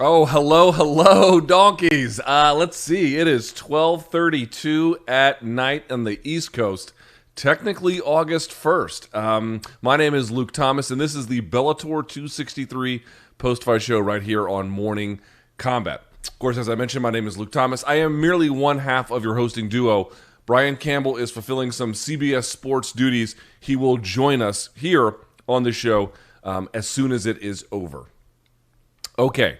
Oh, hello, donkeys. Let's see. It is 12:32 at night on the East Coast. Technically August 1st. My name is Luke Thomas, and this is the Bellator 263 post-fight show right here on Morning Kombat. Of course, as I mentioned, my name is Luke Thomas. I am merely one half of your hosting duo. Brian Campbell is fulfilling some CBS Sports duties. He will join us here on the show as soon as it is over. Okay.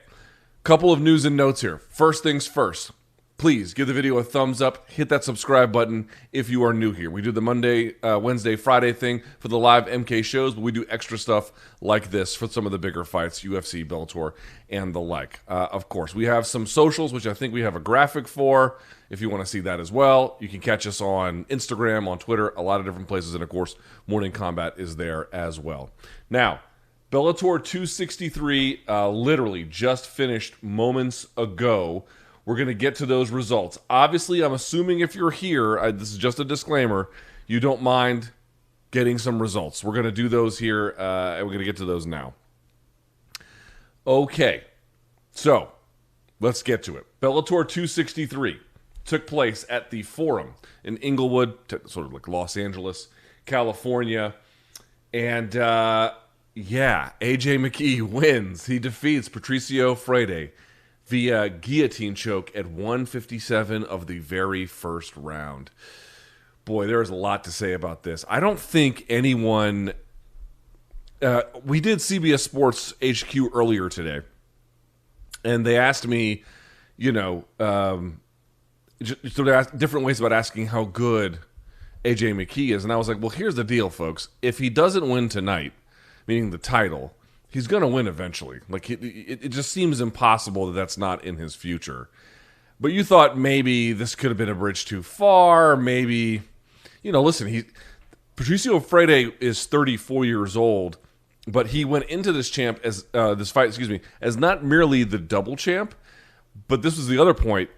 Couple of news and notes here. First things first, please give the video a thumbs up. Hit that subscribe button if you are new here. We do the Monday, Wednesday, Friday thing for the live MK shows, but we do extra stuff like this for some of the bigger fights, UFC, Bellator, and the like. Of course, we have some socials, which I think we have a graphic for. If you want to see that as well, you can catch us on Instagram, on Twitter, a lot of different places, and of course, Morning Kombat is there as well. Now, Bellator 263 literally just finished moments ago. We're going to get to those results. Obviously, I'm assuming if you're here, this is just a disclaimer, you don't mind getting some results. We're going to do those here, and we're going to get to those now. Okay, so let's get to it. Bellator 263 took place at the Forum in Inglewood, sort of like Los Angeles, California, and yeah, AJ McKee wins. He defeats Patricio Pitbull via guillotine choke at 157 of the very first round. Boy, there is a lot to say about this. I don't think anyone... we did CBS Sports HQ earlier today, and they asked me, just sort of different ways about asking how good AJ McKee is. And I was like, well, here's the deal, folks. If he doesn't win tonight, meaning the title, he's going to win eventually. Like it just seems impossible that that's not in his future. But you thought maybe this could have been a bridge too far. Maybe, listen, Patricio Pitbull is 34 years old, but he went into this fight, as not merely the double champ, but this was the other point.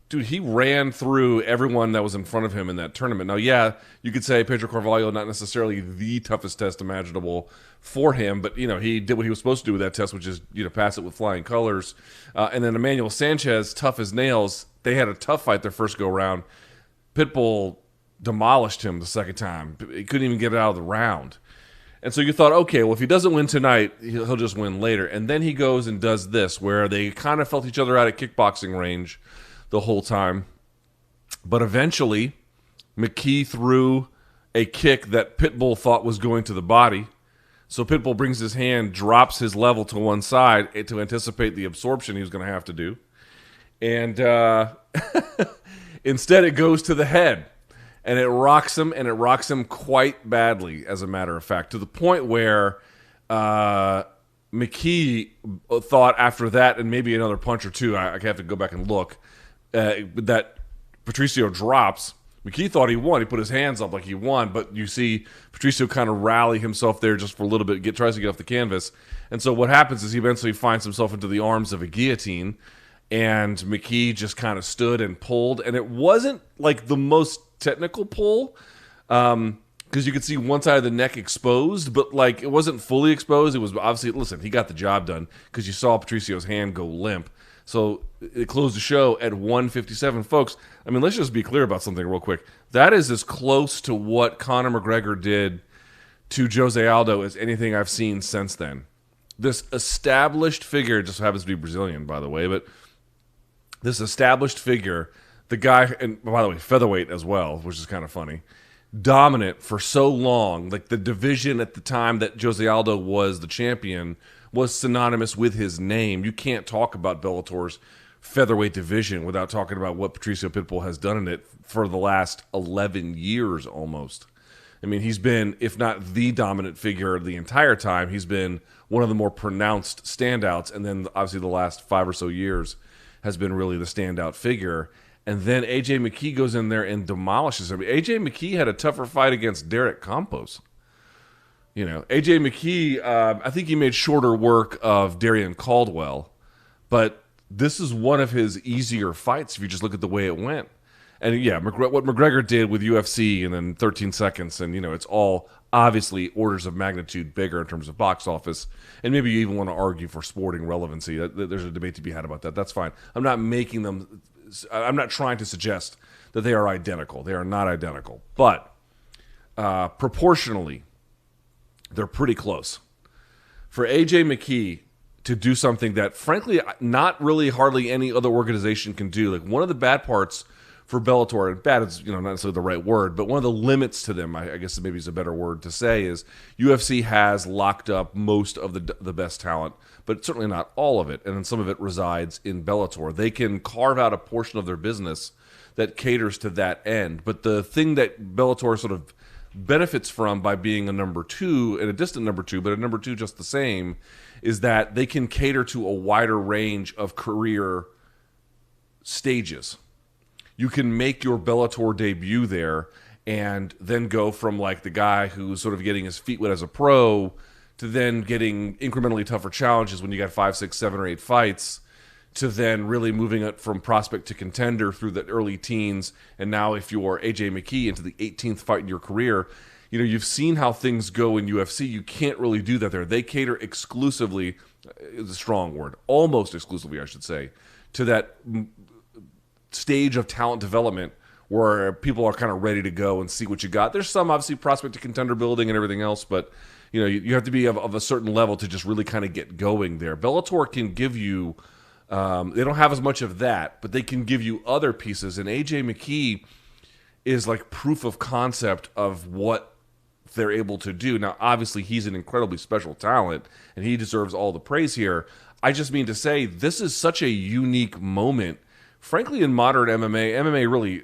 Dude, he ran through everyone that was in front of him in that tournament. Now, yeah, you could say Pedro Carvalho, not necessarily the toughest test imaginable for him, but, he did what he was supposed to do with that test, which is, pass it with flying colors. And then Emmanuel Sanchez, tough as nails. They had a tough fight their first go-round. Pitbull demolished him the second time. He couldn't even get it out of the round. And so you thought, okay, well, if he doesn't win tonight, he'll just win later. And then he goes and does this, where they kind of felt each other out at kickboxing range the whole time. But eventually, McKee threw a kick that Pitbull thought was going to the body. So Pitbull brings his hand, drops his level to one side to anticipate the absorption he was going to have to do. And instead it goes to the head. And it rocks him quite badly, as a matter of fact, to the point where McKee thought after that, and maybe another punch or two, I have to go back and look, that Patricio drops. McKee thought he won. He put his hands up like he won, but you see Patricio kind of rally himself there just for a little bit, tries to get off the canvas. And so what happens is he eventually finds himself into the arms of a guillotine, and McKee just kind of stood and pulled. And it wasn't like the most technical pull, because you could see one side of the neck exposed, but like it wasn't fully exposed. It was obviously, listen, he got the job done because you saw Patricio's hand go limp. So it closed the show at 157. Folks, I mean, let's just be clear about something real quick. That is as close to what Conor McGregor did to Jose Aldo as anything I've seen since then. This established figure, just happens to be Brazilian, by the way, but this established figure, the guy, and by the way, featherweight as well, which is kind of funny, dominant for so long, like the division at the time that Jose Aldo was the champion was synonymous with his name. You can't talk about Bellator's featherweight division without talking about what Patricio Pitbull has done in it for the last 11 years almost. I mean, he's been, if not the dominant figure the entire time, he's been one of the more pronounced standouts, and then obviously the last 5 or so years has been really the standout figure. And then AJ McKee goes in there and demolishes him. AJ McKee had a tougher fight against Derek Campos. AJ McKee, I think he made shorter work of Darian Caldwell, but this is one of his easier fights if you just look at the way it went. And yeah, what McGregor did with UFC and then 13 seconds, and it's all obviously orders of magnitude bigger in terms of box office, and maybe you even want to argue for sporting relevancy. There's a debate to be had about that. That's fine. I'm not trying to suggest that they are identical. They are not identical. But proportionally, they're pretty close. For A.J. McKee to do something that, frankly, not really hardly any other organization can do. Like, one of the bad parts for Bellator, and bad is not necessarily the right word, but one of the limits to them, I guess maybe is a better word to say, is UFC has locked up most of the best talent, but certainly not all of it, and then some of it resides in Bellator. They can carve out a portion of their business that caters to that end, but the thing that Bellator sort of benefits from by being a number two, and a distant number two, but a number two just the same, is that they can cater to a wider range of career stages. You can make your Bellator debut there and then go from like the guy who's sort of getting his feet wet as a pro to then getting incrementally tougher challenges when you got 5, 6, 7, or 8 fights, to then really moving it from prospect to contender through the early teens. And now if you're A.J. McKee into the 18th fight in your career, you've seen how things go in UFC. You can't really do that there. They cater exclusively, is a strong word, almost exclusively, I should say, to that stage of talent development where people are kind of ready to go and see what you got. There's some obviously prospect to contender building and everything else, but you have to be of a certain level to just really kind of get going there. Bellator can give you, they don't have as much of that, but they can give you other pieces. And A.J. McKee is like proof of concept of what they're able to do. Now, obviously, he's an incredibly special talent, and he deserves all the praise here. I just mean to say, this is such a unique moment, frankly, in modern MMA really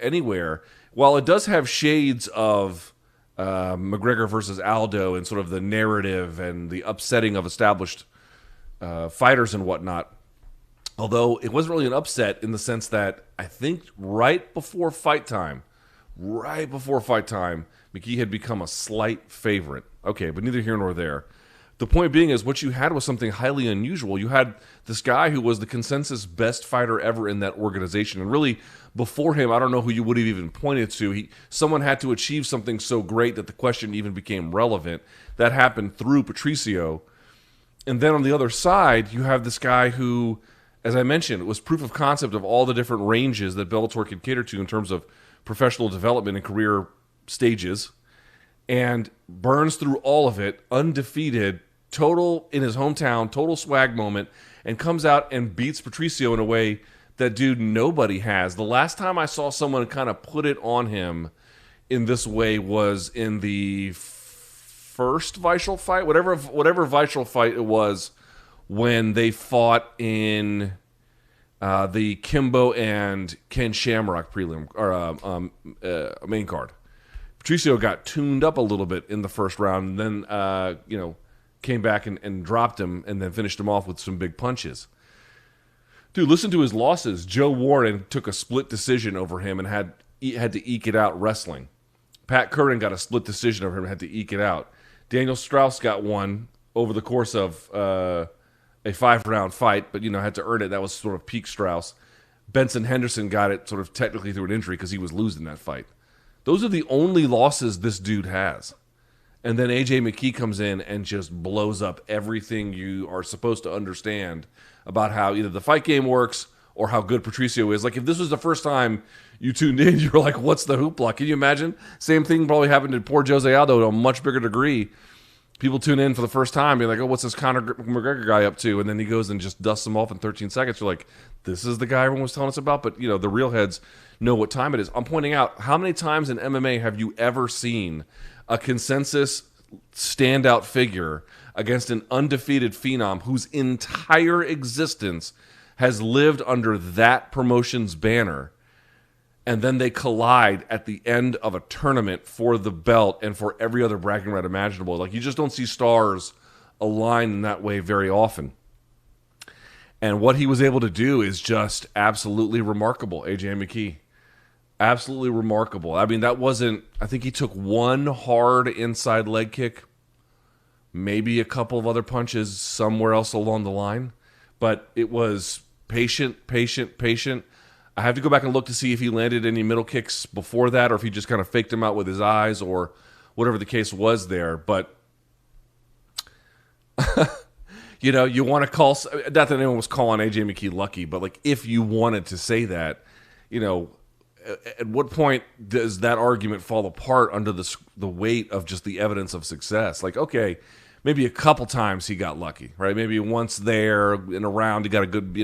anywhere. While it does have shades of McGregor versus Aldo and sort of the narrative and the upsetting of established fighters and whatnot, although it wasn't really an upset in the sense that I think right before fight time, McKee had become a slight favorite. Okay, but neither here nor there. The point being is what you had was something highly unusual. You had this guy who was the consensus best fighter ever in that organization. And really, before him, I don't know who you would have even pointed to. Someone had to achieve something so great that the question even became relevant. That happened through Patricio. And then on the other side, you have this guy who, as I mentioned, was proof of concept of all the different ranges that Bellator could cater to in terms of professional development and career stages, and burns through all of it, undefeated, total in his hometown, total swag moment, and comes out and beats Patricio in a way that, dude, nobody has. The last time I saw someone kind of put it on him in this way was in the first Weichel fight, whatever Weichel fight it was, when they fought in the Kimbo and Ken Shamrock prelim or main card. Patricio got tuned up a little bit in the first round, and then came back and dropped him, and then finished him off with some big punches. Dude, listen to his losses. Joe Warren took a split decision over him and had to eke it out wrestling. Pat Curran got a split decision over him and had to eke it out. Daniel Strauss got one over the course of a 5-round fight, but had to earn it. That was sort of peak Strauss. Benson Henderson got it sort of technically through an injury because he was losing that fight. Those are the only losses this dude has. And then A.J. McKee comes in and just blows up everything you are supposed to understand about how either the fight game works or how good Patricio is. Like, if this was the first time you tuned in, you were like, what's the hoopla? Can you imagine? Same thing probably happened to poor Jose Aldo to a much bigger degree. People tune in for the first time, be like, oh, what's this Conor McGregor guy up to? And then he goes and just dusts them off in 13 seconds. You're like, this is the guy everyone was telling us about? But, the real heads know what time it is. I'm pointing out, how many times in MMA have you ever seen a consensus standout figure against an undefeated phenom whose entire existence has lived under that promotion's banner, and then they collide at the end of a tournament for the belt and for every other bragging right imaginable? Like, you just don't see stars align in that way very often. And what he was able to do is just absolutely remarkable, A.J. McKee. Absolutely remarkable. I mean, I think he took one hard inside leg kick, maybe a couple of other punches somewhere else along the line, but it was patient. I have to go back and look to see if he landed any middle kicks before that, or if he just kind of faked them out with his eyes, or whatever the case was there. But you want to call, not that anyone was calling AJ McKee lucky, but like if you wanted to say that, at what point does that argument fall apart under the weight of just the evidence of success? Like, okay, maybe a couple times he got lucky, right? Maybe once there in a round he got a good,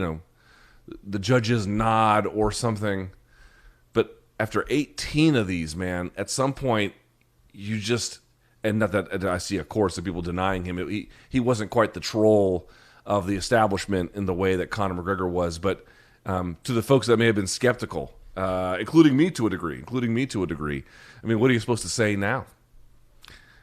the judge's nod or something. But after 18 of these, man, at some point you just, and not that I see a chorus of people denying him, he wasn't quite the troll of the establishment in the way that Conor McGregor was, but to the folks that may have been skeptical, including me to a degree. I mean, what are you supposed to say now?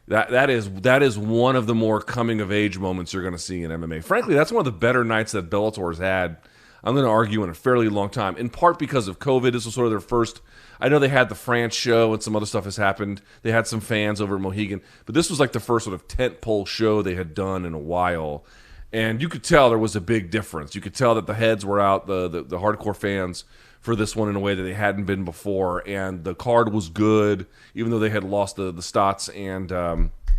That is one of the more coming of age moments you're going to see in MMA. Frankly, that's one of the better nights that Bellator's had, I'm going to argue, in a fairly long time. In part because of COVID. This was sort of their first. I know they had the France show and some other stuff has happened. They had some fans over at Mohegan, but this was like the first sort of tentpole show they had done in a while. And you could tell there was a big difference. You could tell that the heads were out, the hardcore fans, for this one in a way that they hadn't been before. And the card was good, even though they had lost the Stotts and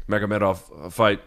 Magomedov fight.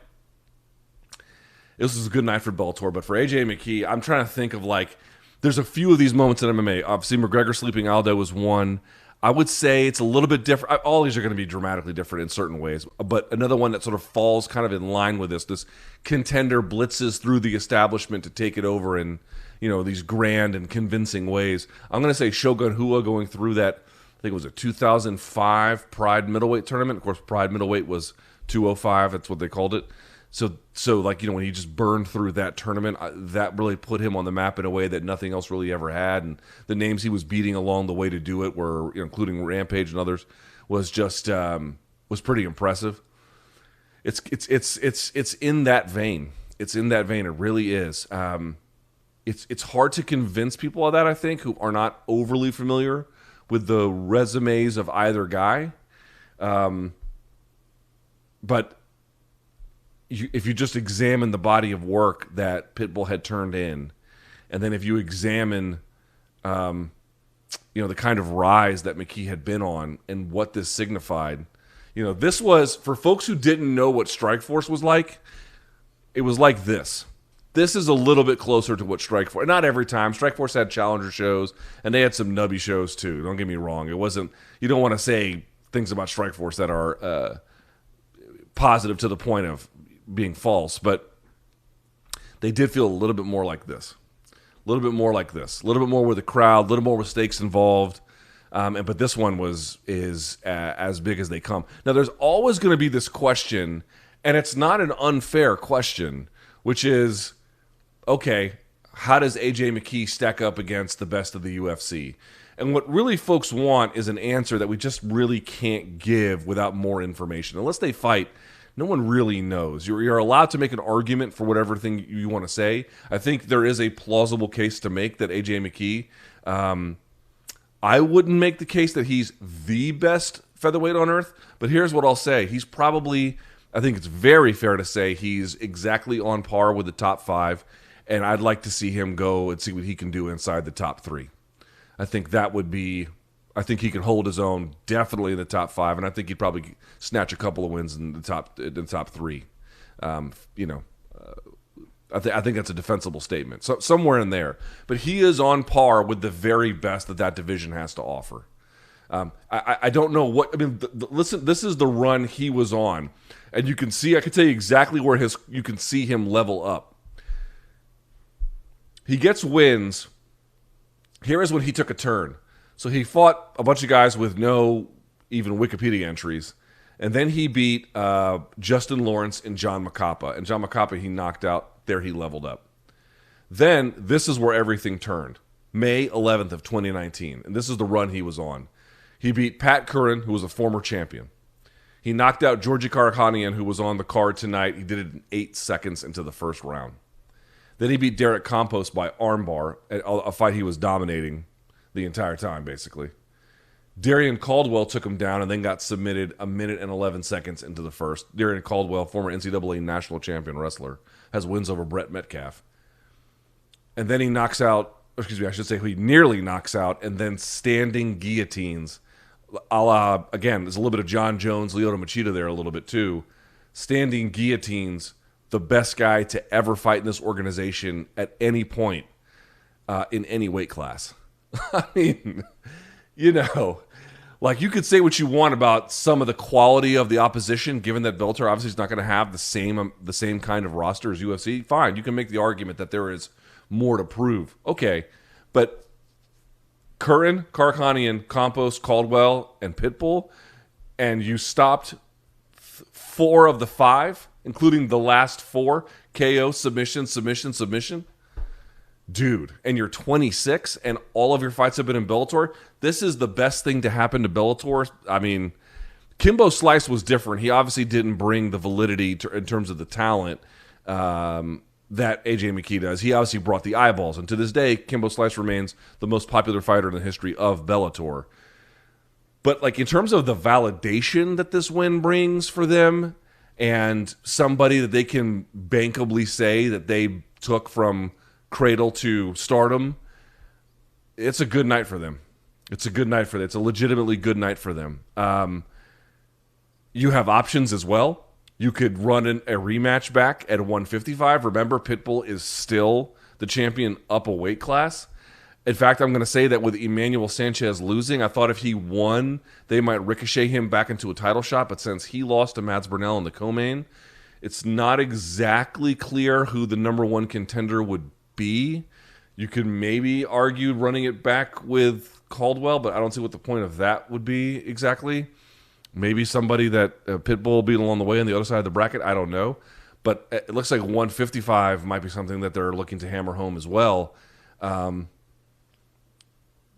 This was a good night for Bellator. But for AJ McKee, I'm trying to think of, like, there's a few of these moments in MMA. Obviously, McGregor sleeping Aldo was one. I would say it's a little bit different. All these are going to be dramatically different in certain ways. But another one that sort of falls kind of in line with this contender blitzes through the establishment to take it over in, these grand and convincing ways. I'm going to say Shogun Rua going through that, I think it was a 2005 Pride middleweight tournament. Of course, Pride middleweight was 205. That's what they called it. So like, when he just burned through that tournament, that really put him on the map in a way that nothing else really ever had. And the names he was beating along the way to do it were, including Rampage and others, was just was pretty impressive. It's in that vein. It's in that vein. It really is. It's hard to convince people of that, I think, who are not overly familiar with the resumes of either guy. But if you just examine the body of work that Pitbull had turned in, and then if you examine, the kind of rise that McKee had been on and what this signified, this was, for folks who didn't know what Strikeforce was like, it was like this. This is a little bit closer to what Strikeforce, not every time. Strikeforce had challenger shows, and they had some nubby shows too. Don't get me wrong. It wasn't, you don't want to say things about Strikeforce that are positive to the point of being false, but they did feel a little bit more like this. A little bit more with the crowd, a little more with stakes involved. But this one is as big as they come. Now, there's always going to be this question, and it's not an unfair question, which is, okay, how does AJ McKee stack up against the best of the UFC? And what really folks want is an answer that we just really can't give without more information. Unless they fight, no one really knows. You're allowed to make an argument for whatever thing you want to say. I think there is a plausible case to make that AJ McKee, I wouldn't make the case that he's the best featherweight on earth, but here's what I'll say. He's probably, I think it's very fair to say he's exactly on par with the top 5, and I'd like to see him go and see what he can do inside the top 3. I think that would be, I think he can hold his own definitely in the top 5, and I think he'd probably snatch a couple of wins in the top 3. I think that's a defensible statement. So somewhere in there, but he is on par with the very best that division has to offer. I don't know what I mean. Listen, this is the run he was on, and you can see. I can tell you exactly where you can see him level up. He gets wins. Here is when he took a turn. So he fought a bunch of guys with no even Wikipedia entries. And then he beat Justin Lawrence and John Macappa. And John Macappa he knocked out. There he leveled up. Then this is where everything turned. May 11th of 2019. And this is the run he was on. He beat Pat Curran, who was a former champion. He knocked out Georgi Karakhanyan, who was on the card tonight. He did it in 8 seconds into the first round. Then he beat Derek Campos by armbar, a fight he was dominating the entire time, basically. Darian Caldwell took him down and then got submitted a minute and 11 seconds into the first. Darian Caldwell, former NCAA national champion wrestler, has wins over Brett Metcalf. And then he knocks out, he nearly knocks out, and then standing guillotines again, there's a little bit of John Jones, Lyoto Machida there a little bit too. Standing guillotines, the best guy to ever fight in this organization at any point in any weight class. I mean, like you could say what you want about some of the quality of the opposition, given that Bellator obviously is not going to have the same kind of roster as UFC. Fine, you can make the argument that there is more to prove. Okay, but Curran, Karakhanyan, Campos, Caldwell, and Pitbull, and you stopped 4 of the 5, including the last 4, KO, submission. Dude, and you're 26, and all of your fights have been in Bellator. This is the best thing to happen to Bellator. I mean, Kimbo Slice was different. He obviously didn't bring the validity in terms of the talent that AJ McKee does. He obviously brought the eyeballs, and to this day, Kimbo Slice remains the most popular fighter in the history of Bellator. But like in terms of the validation that this win brings for them, and somebody that they can bankably say that they took from cradle to stardom, it's a good night for them. It's a good night for them. It's a legitimately good night for them. You have options as well. You could run a rematch back at 155. Remember, Pitbull is still the champion up a weight class. In fact, I'm going to say that with Emmanuel Sanchez losing, I thought if he won, they might ricochet him back into a title shot. But since he lost to Mads Burnell in the co-main, it's not exactly clear who the number 1 contender would be. You could maybe argue running it back with Caldwell, but I don't see what the point of that would be exactly. Maybe somebody that Pitbull beat along the way on the other side of the bracket. I don't know. But it looks like 155 might be something that they're looking to hammer home as well.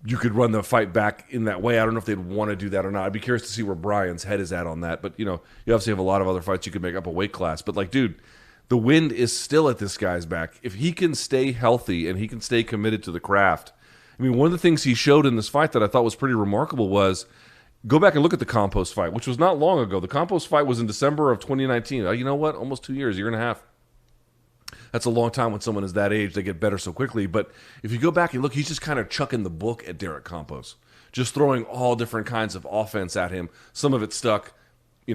You could run the fight back in that way. I don't know if they'd want to do that or not. I'd be curious to see where Brian's head is at on that. But, you obviously have a lot of other fights you could make up a weight class. But, like, dude, the wind is still at this guy's back. If he can stay healthy and he can stay committed to the craft. I mean, one of the things he showed in this fight that I thought was pretty remarkable was go back and look at the Campos fight, which was not long ago. The Campos fight was in December of 2019. You know what? Almost 2 years, year and a half. That's a long time when someone is that age. They get better so quickly. But if you go back and look, he's just kind of chucking the book at Derek Campos, just throwing all different kinds of offense at him. Some of it stuck,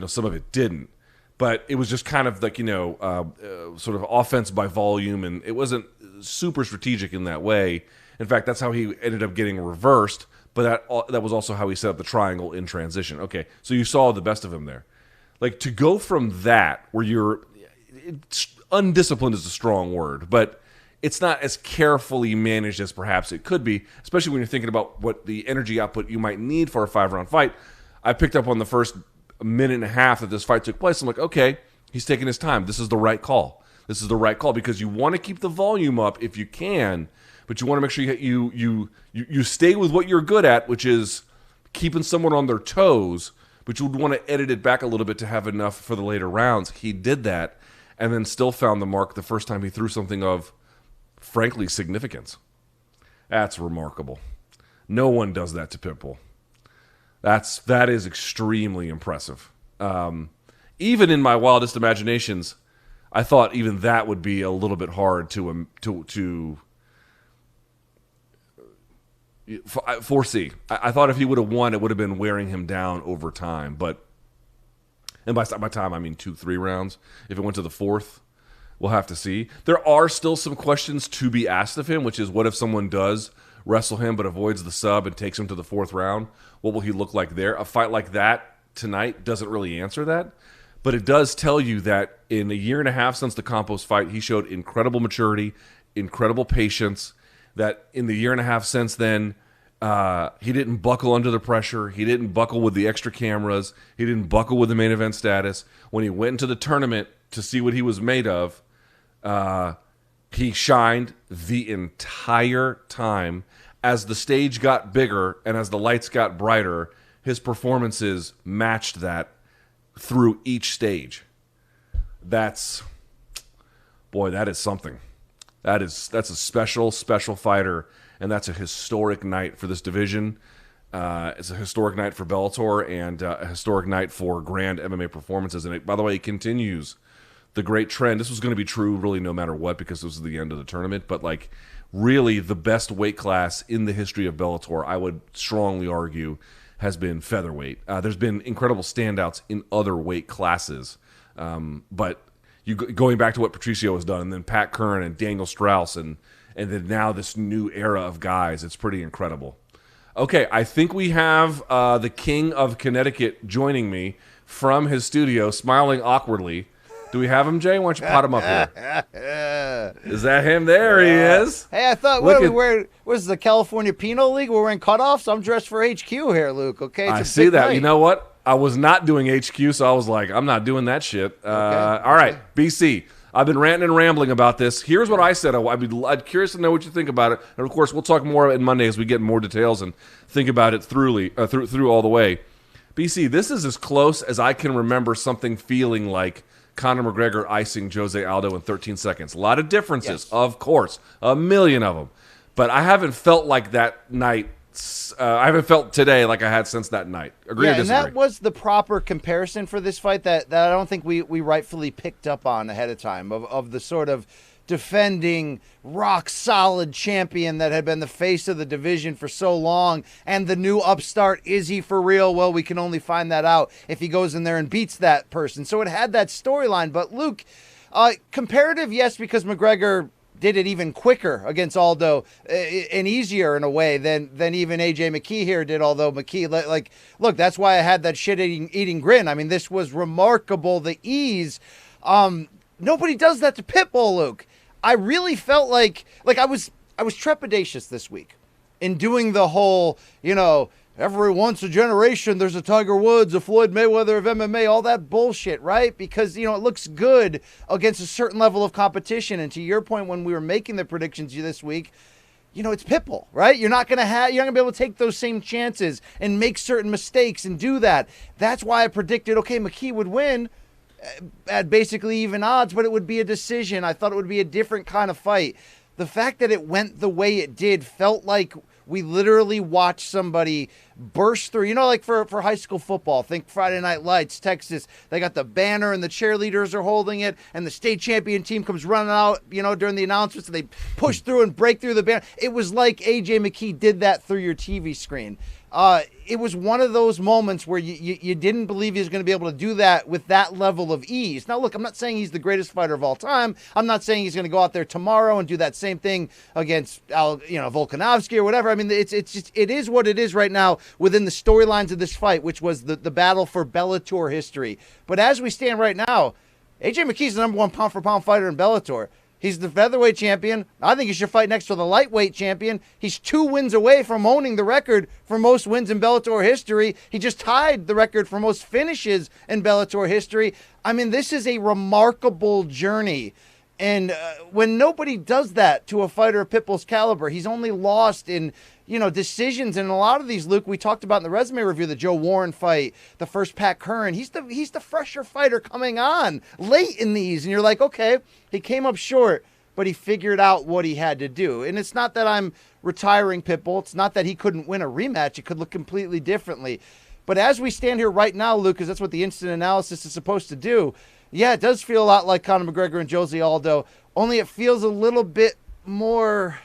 some of it didn't. But it was just kind of like, sort of offense by volume, and it wasn't super strategic in that way. In fact, that's how he ended up getting reversed, but that was also how he set up the triangle in transition. Okay, so you saw the best of him there. Like, to go from that, where undisciplined is a strong word, but it's not as carefully managed as perhaps it could be, especially when you're thinking about what the energy output you might need for a 5-round fight. I picked up on the first minute and a half that this fight took place. I'm like, okay, he's taking his time. This is the right call. This is the right call because you want to keep the volume up if you can, but you want to make sure you stay with what you're good at, which is keeping someone on their toes, but you would want to edit it back a little bit to have enough for the later rounds. He did that and then still found the mark the first time he threw something of, frankly, significance. That's remarkable. No one does that to Pitbull. That is extremely impressive. Even in my wildest imaginations, I thought even that would be a little bit hard to foresee. I thought if he would have won, it would have been wearing him down over time. And by time, I mean 2-3 rounds. If it went to the 4th, we'll have to see. There are still some questions to be asked of him, which is what if someone does wrestle him but avoids the sub and takes him to the 4th round? What will he look like there? A fight like that tonight doesn't really answer that, but it does tell you that in a year and a half since the Campos fight, he showed incredible maturity, incredible patience, that in the year and a half since then, he didn't buckle under the pressure. He didn't buckle with the extra cameras. He didn't buckle with the main event status. When he went into the tournament to see what he was made of, he shined the entire time. As the stage got bigger and as the lights got brighter, his performances matched that through each stage. That is something. That's a special fighter, and that's a historic night for this division. It's a historic night for Bellator and a historic night for grand MMA performances. And by the way, it continues the great trend. This was going to be true really no matter what because this was the end of the tournament, but like really the best weight class in the history of Bellator, I would strongly argue, has been featherweight. There's been incredible standouts in other weight classes, but going back to what Patricio has done, and then Pat Curran and Daniel Strauss, and then now this new era of guys, it's pretty incredible. Okay, I think we have the King of Connecticut joining me from his studio, smiling awkwardly. Do we have him, Jay? Why don't you pot him up here? Is that him? There he is. Hey, I thought, what are we wearing? Was the California Penal League? We're wearing cutoffs? I'm dressed for HQ here, Luke, okay? I see that. Night. You know what? I was not doing HQ, so I was like, I'm not doing that shit. Okay. All right, BC. I've been ranting and rambling about this. Here's what I said. I'm curious to know what you think about it. And, of course, we'll talk more on Monday as we get more details and think about it through all the way. BC, this is as close as I can remember something feeling like Conor McGregor icing Jose Aldo in 13 seconds. A lot of differences, yes. Of course, a million of them. But I haven't felt like that night. I haven't felt today like I had since that night. Agree or disagree? And that was the proper comparison for this fight that I don't think we rightfully picked up on ahead of time, of the sort of defending rock-solid champion that had been the face of the division for so long, and the new upstart, is he for real? Well, we can only find that out if he goes in there and beats that person. So it had that storyline. But, Luke, comparative, yes, because McGregor did it even quicker against Aldo and easier in a way than even A.J. McKee here did, although McKee, like, look, that's why I had that shit-eating grin. I mean, this was remarkable, the ease. Nobody does that to Pitbull, Luke. I really felt like I was trepidatious this week in doing the whole, every once a generation there's a Tiger Woods, a Floyd Mayweather of MMA, all that bullshit, right? Because, it looks good against a certain level of competition. And to your point, when we were making the predictions this week, it's Pitbull, right? You're not going to be able to take those same chances and make certain mistakes and do that. That's why I predicted, okay, McKee would win at basically even odds, but it would be a decision. I thought it would be a different kind of fight. The fact that it went the way it did felt like we literally watched somebody burst through, like for high school football, think Friday Night Lights, Texas, they got the banner and the cheerleaders are holding it and the state champion team comes running out, during the announcements, and they push through and break through the banner. It was like A.J. McKee did that through your TV screen. It was one of those moments where you didn't believe he was going to be able to do that with that level of ease. Now, look, I'm not saying he's the greatest fighter of all time. I'm not saying he's going to go out there tomorrow and do that same thing against Volkanovski or whatever. I mean, it is what it is right now within the storylines of this fight, which was the battle for Bellator history. But as we stand right now, A.J. McKee's the number one pound-for-pound fighter in Bellator. He's the featherweight champion. I think he should fight next to the lightweight champion. He's 2 wins away from owning the record for most wins in Bellator history. He just tied the record for most finishes in Bellator history. I mean, this is a remarkable journey. And when nobody does that to a fighter of Pitbull's caliber, he's only lost in, decisions. And a lot of these, Luke, we talked about in the resume review, the Joe Warren fight, the first Pat Curran. He's the fresher fighter coming on late in these. And you're like, okay, he came up short, but he figured out what he had to do. And it's not that I'm retiring Pitbull. It's not that he couldn't win a rematch. It could look completely differently. But as we stand here right now, Luke, because that's what the instant analysis is supposed to do, yeah, it does feel a lot like Conor McGregor and Jose Aldo, only it feels a little bit more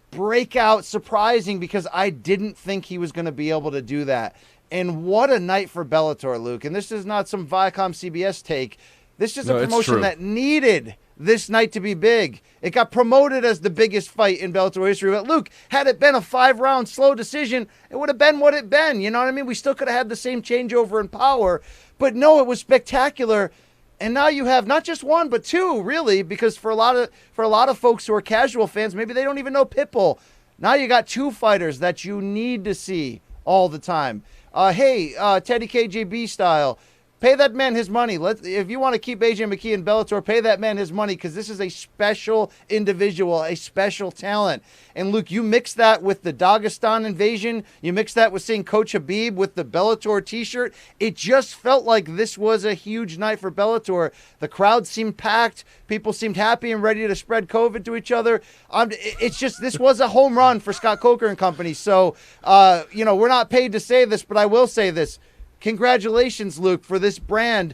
breakout surprising because I didn't think he was going to be able to do that. And what a night for Bellator, Luke. And this is not some Viacom CBS take. This is a promotion that needed this night to be big. It got promoted as the biggest fight in Bellator history. But, Luke, had it been a 5-round slow decision, it would have been what it been. You know what I mean? We still could have had the same changeover in power. But, no, it was spectacular. And now you have not just one, but two, really, because for a lot of folks who are casual fans, maybe they don't even know Pitbull. Now you got 2 fighters that you need to see all the time. Teddy KJB style, pay that man his money. If you want to keep AJ McKee in Bellator, pay that man his money because this is a special individual, a special talent. And Luke, you mix that with the Dagestan invasion, you mix that with seeing Coach Habib with the Bellator t-shirt, it just felt like this was a huge night for Bellator. The crowd seemed packed, people seemed happy and ready to spread COVID to each other. It's just, this was a home run for Scott Coker and company. So, we're not paid to say this, but I will say this. Congratulations, Luke, for this brand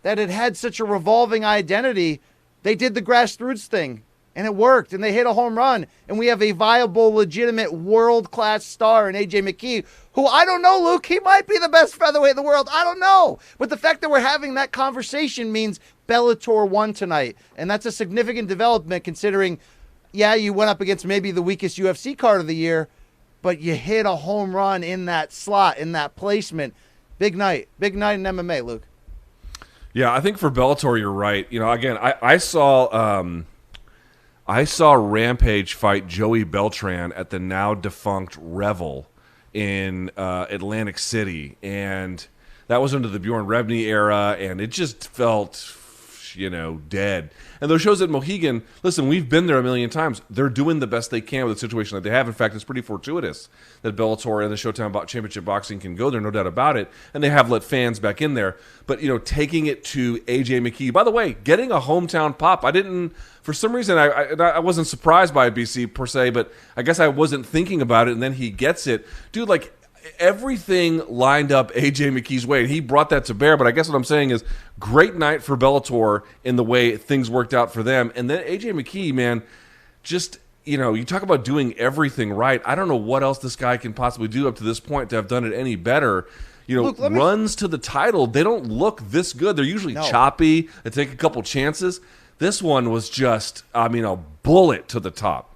that had such a revolving identity. They did the grassroots thing. And it worked, and they hit a home run, and we have a viable, legitimate, world-class star in A.J. McKee, who I don't know, Luke, he might be the best featherweight in the world. I don't know. But the fact that we're having that conversation means Bellator won tonight, and that's a significant development considering, yeah, you went up against maybe the weakest UFC card of the year, but you hit a home run in that slot, in that placement. Big night in MMA, Luke. Yeah, I think for Bellator, you're right. You know, again, I saw Rampage fight Joey Beltran at the now defunct Revel in Atlantic City, and that was under the Bjorn Rebney era, and it just felt, you know, dead. And those shows at Mohegan, listen, we've been there a million times. They're doing the best they can with the situation that they have. In fact, it's pretty fortuitous that Bellator and the Showtime Championship Boxing can go there, no doubt about it. And they have let fans back in there. But, you know, taking it to A.J. McKee. By the way, getting a hometown pop, for some reason, I wasn't surprised by BC per se, but I guess I wasn't thinking about it, and then he gets it. Dude, like, everything lined up A.J. McKee's way, and he brought that to bear. But I guess what I'm saying is great night for Bellator in the way things worked out for them. And then A.J. McKee, man, just, you know, you talk about doing everything right. I don't know what else this guy can possibly do up to this point to have done it any better. You know, Luke, runs to the title, they don't look this good. They're usually choppy. They take a couple chances. This one was just, I mean, a bullet to the top.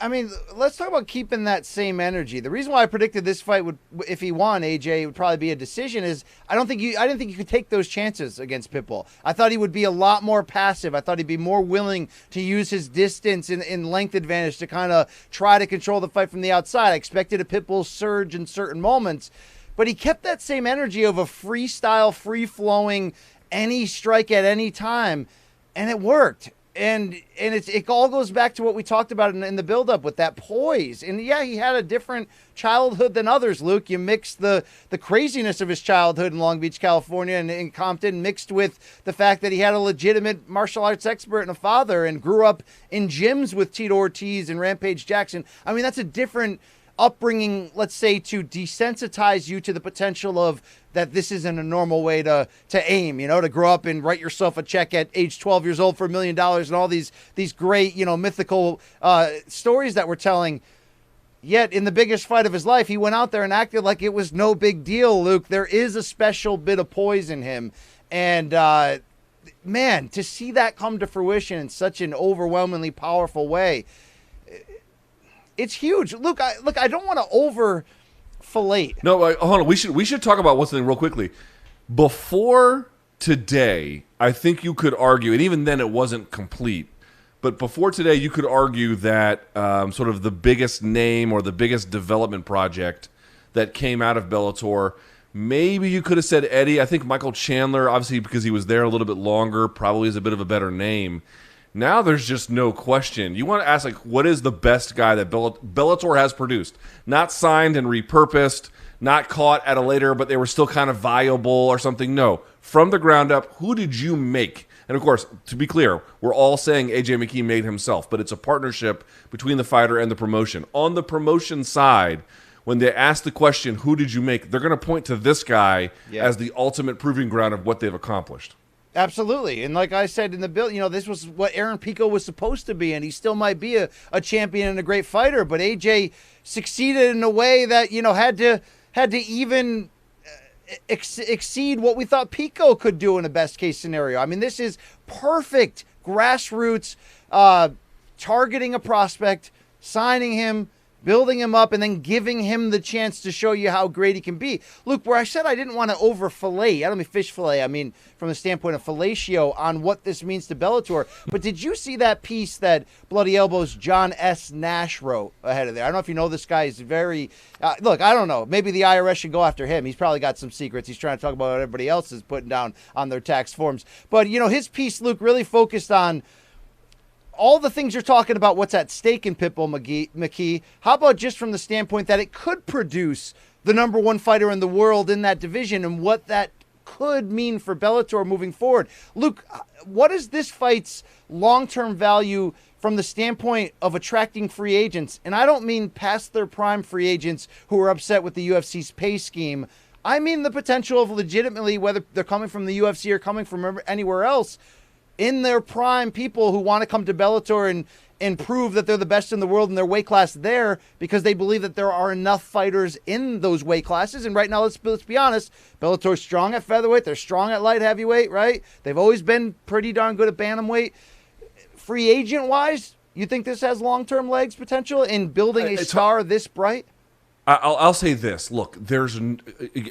I mean, let's talk about keeping that same energy. The reason why I predicted this fight would, if he won, AJ, it would probably be a decision. Is I didn't think you could take those chances against Pitbull. I thought he would be a lot more passive. I thought he'd be more willing to use his distance and length advantage to kind of try to control the fight from the outside. I expected a Pitbull surge in certain moments, but he kept that same energy of a freestyle, free-flowing, any strike at any time, and it worked. And it all goes back to what we talked about in the build-up with that poise. And, yeah, he had a different childhood than others, Luke. You mixed the craziness of his childhood in Long Beach, California, and in Compton, mixed with the fact that he had a legitimate martial arts expert and a father and grew up in gyms with Tito Ortiz and Rampage Jackson. I mean, that's a different upbringing, let's say, to desensitize you to the potential of that this isn't a normal way to aim, you know, to grow up and write yourself a check at age 12 years old for $1 million and all these great, you know, mythical stories that we're telling. Yet in the biggest fight of his life, he went out there and acted like it was no big deal, Luke. There is a special bit of poise in him. And, man, to see that come to fruition in such an overwhelmingly powerful way, it's huge. Luke, I don't want to over-fillet. No, hold on. We should talk about one thing real quickly. Before today, I think you could argue, and even then it wasn't complete, but before today you could argue that sort of the biggest name or the biggest development project that came out of Bellator, maybe you could have said Eddie. I think Michael Chandler, obviously because he was there a little bit longer, probably is a bit of a better name. Now there's just no question. You want to ask, like, what is the best guy that Bellator has produced? Not signed and repurposed, not caught at a later, but they were still kind of viable or something. No. From the ground up, who did you make? And, of course, to be clear, we're all saying A.J. McKee made himself, but it's a partnership between the fighter and the promotion. On the promotion side, when they ask the question, who did you make, they're going to point to this guy as the ultimate proving ground of what they've accomplished. Absolutely. And like I said in the bill, you know, this was what Aaron Pico was supposed to be, and he still might be a champion and a great fighter, but AJ succeeded in a way that, you know, had to even exceed what we thought Pico could do in a best case scenario. I mean, this is perfect grassroots targeting a prospect, signing him, building him up, and then giving him the chance to show you how great he can be. Luke, where I said I didn't want to over-fillet, I don't mean fish fillet, I mean from the standpoint of fellatio on what this means to Bellator, but did you see that piece that Bloody Elbows John S. Nash wrote ahead of there? I don't know if you know this guy is very, look, I don't know, maybe the IRS should go after him. He's probably got some secrets. He's trying to talk about what everybody else is putting down on their tax forms. But, you know, his piece, Luke, really focused on all the things you're talking about, what's at stake in Pitbull McKee. How about just from the standpoint that it could produce the number one fighter in the world in that division and what that could mean for Bellator moving forward? Luke, what is this fight's long-term value from the standpoint of attracting free agents? And I don't mean past their prime free agents who are upset with the UFC's pay scheme. I mean the potential of legitimately, whether they're coming from the UFC or coming from anywhere else, in their prime, people who want to come to Bellator and prove that they're the best in the world in their weight class there because they believe that there are enough fighters in those weight classes. And right now, let's be honest, Bellator's strong at featherweight. They're strong at light heavyweight, right? They've always been pretty darn good at bantamweight. Free agent-wise, you think this has long-term legs potential in building a star this bright? I'll say this. Look,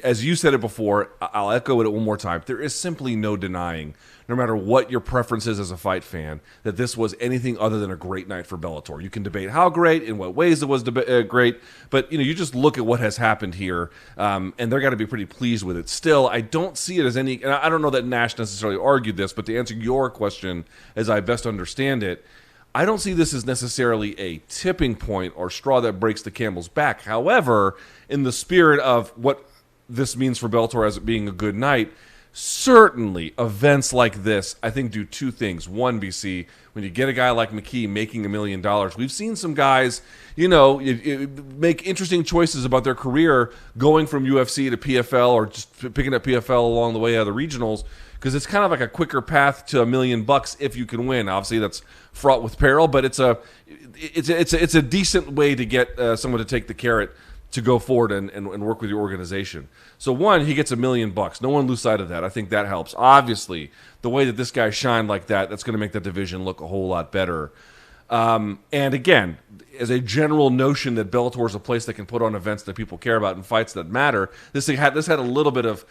as you said it before, I'll echo it one more time. There is simply no denying, no matter what your preference is as a fight fan, that this was anything other than a great night for Bellator. You can debate how great, in what ways it was great, but you just look at what has happened here, and they're got to be pretty pleased with it. Still, I don't see it as any, and I don't know that Nash necessarily argued this, but to answer your question, as I best understand it, I don't see this as necessarily a tipping point or straw that breaks the camel's back. However, in the spirit of what this means for Bellator as it being a good night, certainly events like this, I think, do two things. One, BC, when you get a guy like McKee making $1 million, we've seen some guys, make interesting choices about their career going from UFC to PFL or just picking up PFL along the way out of the regionals, because it's kind of like a quicker path to $1 million if you can win. Obviously, that's fraught with peril, but it's a decent way to get someone to take the carrot to go forward and work with your organization. So one, he gets $1 million. No one lose sight of that. I think that helps. Obviously, the way that this guy shined like that, that's going to make that division look a whole lot better. And again, as a general notion that Bellator is a place that can put on events that people care about and fights that matter, this had a little bit of,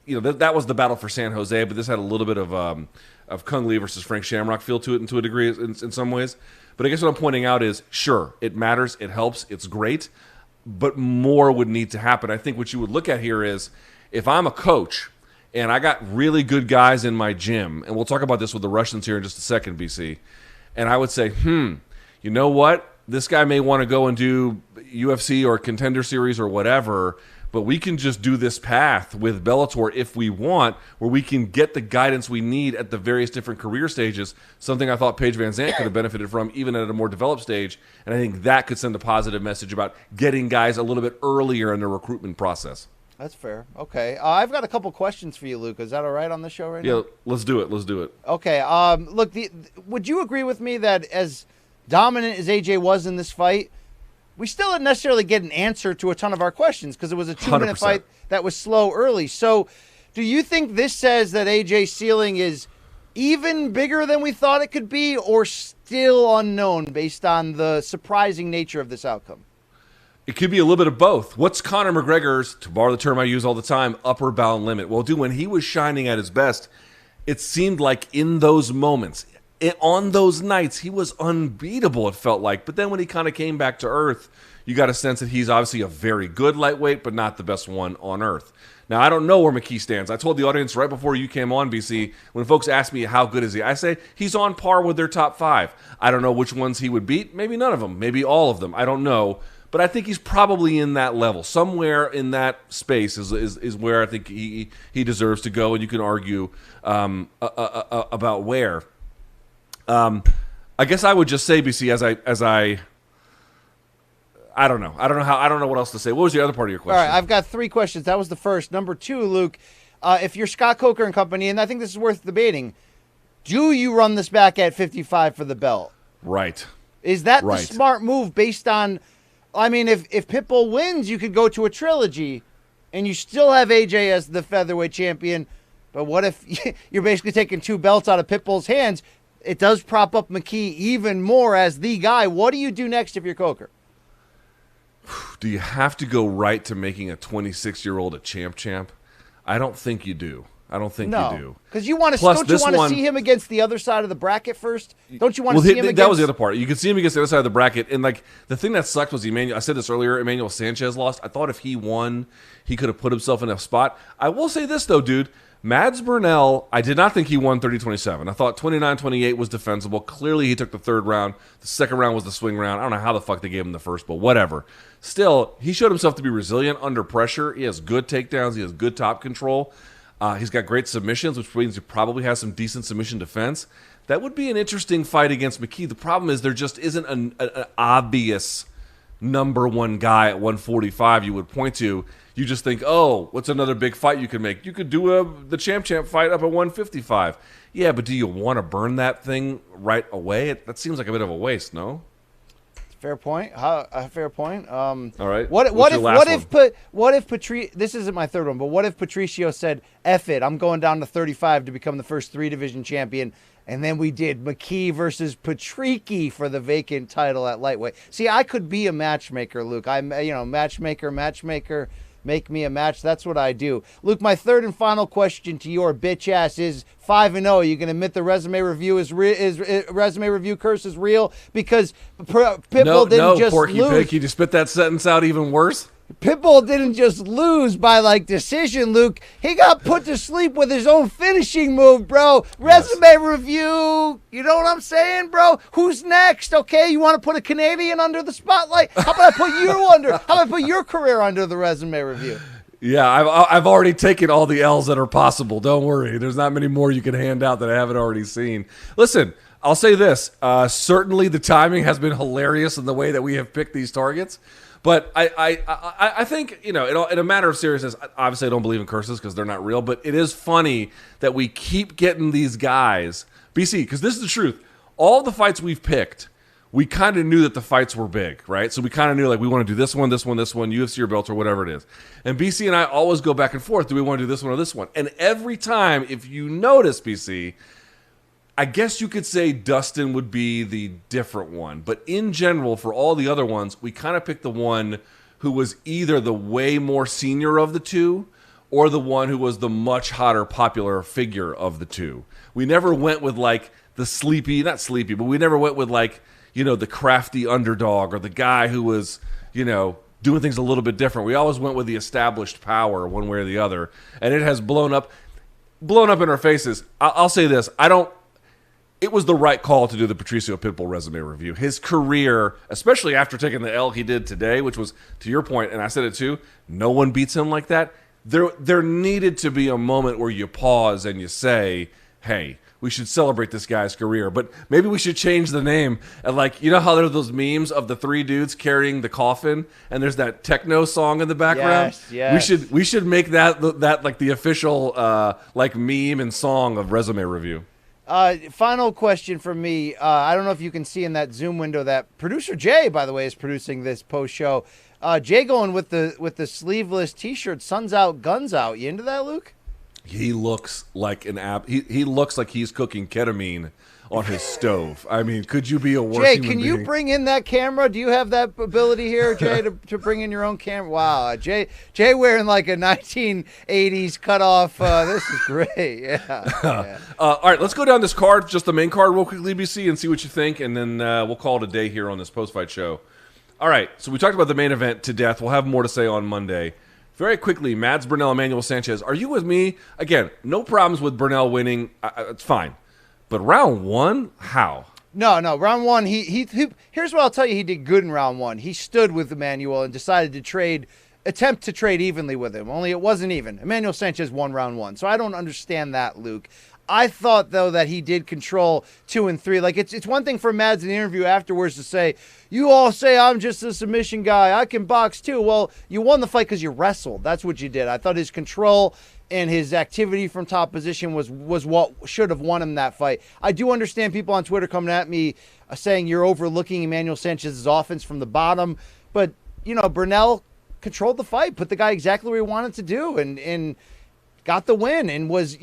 that was the battle for San Jose, but this had a little bit of Kung Lee versus Frank Shamrock feel to it, to a degree in some ways. But I guess what I'm pointing out is, sure, it matters, it helps, it's great, but more would need to happen. I think what you would look at here is, if I'm a coach and I got really good guys in my gym, and we'll talk about this with the Russians here in just a second, BC, and I would say, you know what? This guy may want to go and do UFC or Contender Series or whatever, but we can just do this path with Bellator if we want, where we can get the guidance we need at the various different career stages, something I thought Paige Van Zandt could have benefited from even at a more developed stage, and I think that could send a positive message about getting guys a little bit earlier in the recruitment process. That's fair. Okay. I've got a couple questions for you, Luke. Is that all right on the show right now? Yeah, let's do it. Okay. Look, would you agree with me that as dominant as AJ was in this fight, we still didn't necessarily get an answer to a ton of our questions because it was a 2-minute 100%. fight that was slow early. So do you think this says that AJ's ceiling is even bigger than we thought it could be, or still unknown based on the surprising nature of this outcome? It could be a little bit of both. What's Conor McGregor's, to borrow the term I use all the time, upper bound limit? Well, dude, when he was shining at his best, it seemed like in those moments, on those nights, he was unbeatable, it felt like. But then when he kind of came back to earth, you got a sense that he's obviously a very good lightweight, but not the best one on earth. Now, I don't know where McKee stands. I told the audience right before you came on, BC, when folks ask me how good is he, I say he's on par with their top 5. I don't know which ones he would beat. Maybe none of them. Maybe all of them. I don't know. But I think he's probably in that level. Somewhere in that space is where I think he deserves to go, and you can argue about where. I guess I would just say, BC, I don't know. I don't know what else to say. What was the other part of your question? All right, I've got 3 questions. That was the first. Number 2, Luke, if you're Scott Coker and company, and I think this is worth debating, do you run this back at 55 for the belt? Right. Is that the smart move based on, I mean, if Pitbull wins, you could go to a trilogy, and you still have AJ as the featherweight champion, but what if you're basically taking 2 belts out of Pitbull's hands? It does prop up McKee even more as the guy. What do you do next if you're Coker? Do you have to go right to making a 26-year-old a champ? I don't think you do. You do. Because you want to. Don't you want to see him against the other side of the bracket first? Don't you want to see him against? That was the other part. You could see him against the other side of the bracket, and like the thing that sucked was I said this earlier. Emmanuel Sanchez lost. I thought if he won, he could have put himself in a spot. I will say this though, dude. Mads Burnell, I did not think he won 30-27. I thought 29-28 was defensible. Clearly, he took the 3rd round. The 2nd round was the swing round. I don't know how the fuck they gave him the first, but whatever. Still, he showed himself to be resilient under pressure. He has good takedowns. He has good top control. He's got great submissions, which means he probably has some decent submission defense. That would be an interesting fight against McKee. The problem is there just isn't an obvious number one guy at 145 you would point to. You just think, oh, what's another big fight you could make? You could do the champ fight up at 155. Yeah, but do you want to burn that thing right away? That seems like a bit of a waste, no? Fair point. A fair point. All right. What if Patricio? This isn't my third one, but what if Patricio said, "F it, I'm going down to 35 to become the first 3-division champion," and then we did McKee versus Patricky for the vacant title at lightweight? See, I could be a matchmaker, Luke. I'm, matchmaker. Make me a match. That's what I do. Luke, my third and final question to your bitch ass is 5-0. You can admit the resume review resume review curse is real because Pitbull didn't just Porky lose. Pig, you just spit that sentence out even worse. Pitbull didn't just lose by decision, Luke. He got put to sleep with his own finishing move, bro. Resume review. You know what I'm saying, bro? Who's next? Okay, you want to put a Canadian under the spotlight? How about I put you under? How about I put your career under the resume review? Yeah, I've already taken all the L's that are possible. Don't worry. There's not many more you can hand out that I haven't already seen. Listen, I'll say this. Certainly the timing has been hilarious in the way that we have picked these targets. But I think, in a matter of seriousness, obviously I don't believe in curses because they're not real, but it is funny that we keep getting these guys. BC, because this is the truth. All the fights we've picked, we kind of knew that the fights were big, right? So we kind of knew, we want to do this one, UFC or Bellator, whatever it is. And BC and I always go back and forth. Do we want to do this one or this one? And every time, if you notice, BC, I guess you could say Dustin would be the different one. But in general, for all the other ones, we kind of picked the one who was either the way more senior of the two or the one who was the much hotter popular figure of the two. We never went with the sleepy, not sleepy, but we never went with the crafty underdog or the guy who was, doing things a little bit different. We always went with the established power one way or the other. And it has blown up in our faces. I'll say this. It was the right call to do the Patricio Pitbull resume review. His career, especially after taking the L he did today, which was, to your point, and I said it too, no one beats him like that. There needed to be a moment where you pause and you say, hey, we should celebrate this guy's career. But maybe we should change the name. And how there are those memes of the three dudes carrying the coffin and there's that techno song in the background? Yes. We should make that the official meme and song of resume review. Final question from me. I don't know if you can see in that Zoom window that producer Jay, by the way, is producing this post show. Jay going with the sleeveless T-shirt, "Sun's out, guns out." You into that, Luke? He looks like he looks like he's cooking ketamine on his stove. I mean, could you be a worse Jay, human can being? you bring in that camera? Do you have that ability here, Jay, to bring in your own camera? Wow, Jay wearing a 1980s cutoff. This is great. Yeah. All right, let's go down this card, just the main card real quickly, BC, and see what you think, and then we'll call it a day here on this post-fight show. All right, so we talked about the main event to death. We'll have more to say on Monday. Very quickly, Mads Burnell, Emmanuel Sanchez. Are you with me? Again, no problems with Burnell winning. It's fine. But round one, how? No. Round one, he here's what I'll tell you. He did good in round one. He stood with Emmanuel and decided to attempt to trade evenly with him. Only it wasn't even. Emmanuel Sanchez won round one. So I don't understand that, Luke. I thought, though, that he did control 2 and 3. It's one thing for Mads in the interview afterwards to say, you all say I'm just a submission guy. I can box, too. Well, you won the fight because you wrestled. That's what you did. I thought his control and his activity from top position was what should have won him that fight. I do understand people on Twitter coming at me saying you're overlooking Emmanuel Sanchez's offense from the bottom. But, Burnell controlled the fight, put the guy exactly where he wanted to do, and got the win and was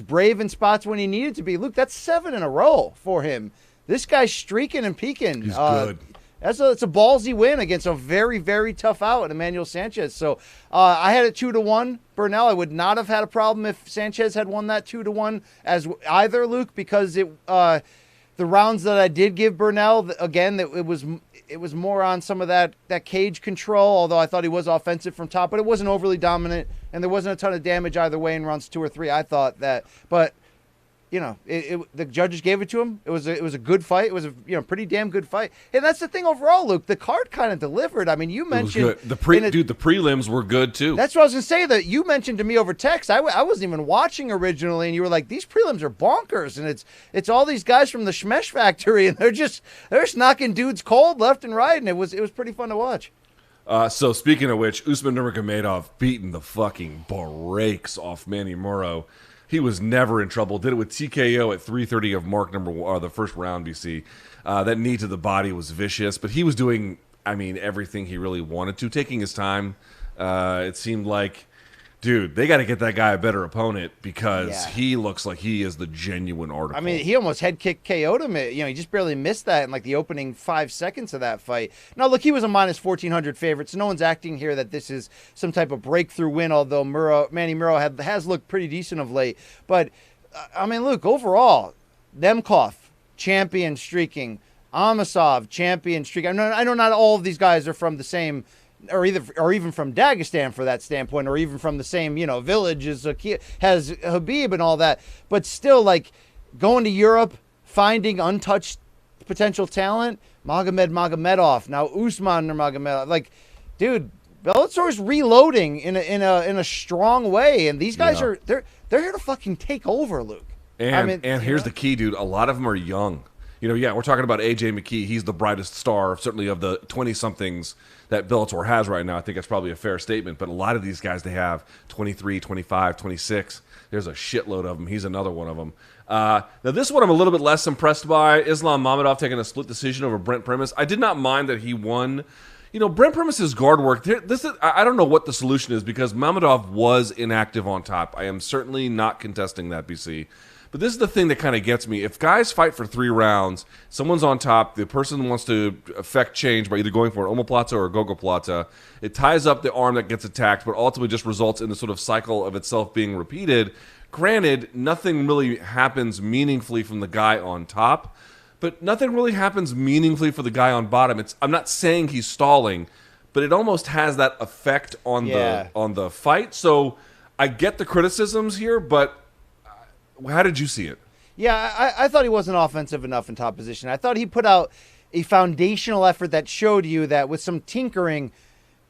brave in spots when he needed to be. Luke, that's 7 in a row for him. This guy's streaking and peaking. He's good. It's a ballsy win against a very, very tough out in Emmanuel Sanchez. So I had it 2-1. Burnell, I would not have had a problem if Sanchez had won that 2-1 as either, Luke, because the rounds that I did give Burnell, again, it was more on some of that cage control, although I thought he was offensive from top, but it wasn't overly dominant, and there wasn't a ton of damage either way in rounds 2 or 3. I thought that. But the judges gave it to him. It was a good fight. It was a pretty damn good fight. And that's the thing overall, Luke. The card kind of delivered. I mean, you mentioned the prelims were good too. That's what I was gonna say. That you mentioned to me over text. I wasn't even watching originally, and you were like, "These prelims are bonkers," and it's all these guys from the Schmesh Factory, and they're just knocking dudes cold left and right, and it was pretty fun to watch. So speaking of which, Usman Nurmagomedov beating the fucking brakes off Manny Muro. He was never in trouble. Did it with TKO at 3:30 of mark number one, or the first round, BC. That knee to the body was vicious, but he was doing, everything he really wanted to, taking his time. It seemed like, dude, they got to get that guy a better opponent because he looks like he is the genuine article. I mean, he almost head kicked KO'd him. He just barely missed that in like the opening 5 seconds of that fight. Now, look, he was a minus 1,400 favorite, so no one's acting here that this is some type of breakthrough win, although Manny Muro has looked pretty decent of late. But, Luke, overall, Nemkov, champion streaking. Amasov, champion streaking. I know not all of these guys are from the same... or even from Dagestan for that standpoint, or even from the same, village as has Habib and all that. But still, like, going to Europe, finding untouched potential talent, Magomedov, now Usman Nurmagomedov. Like, dude, Bellator's reloading in a strong way, and these guys are they're here to fucking take over, Luke. And here's the key, dude. A lot of them are young. We're talking about AJ McKee. He's the brightest star, certainly of the 20-somethings that Bellator has right now. I think that's probably a fair statement. But a lot of these guys, they have 23, 25, 26. There's a shitload of them. He's another one of them. Now, this one I'm a little bit less impressed by. Islam Mamedov taking a split decision over Brent Primus. I did not mind that he won. Brent Primus's guard work, I don't know what the solution is because Mamedov was inactive on top. I am certainly not contesting that, BC. But this is the thing that kind of gets me. If guys fight for 3 rounds, someone's on top, the person wants to affect change by either going for an omoplata or a gogoplata, it ties up the arm that gets attacked, but ultimately just results in the sort of cycle of itself being repeated. Granted, nothing really happens meaningfully from the guy on top, but nothing really happens meaningfully for the guy on bottom. I'm not saying he's stalling, but it almost has that effect on the fight. So I get the criticisms here, but how did you see it? Yeah, I thought he wasn't offensive enough in top position. I thought he put out a foundational effort that showed you that with some tinkering,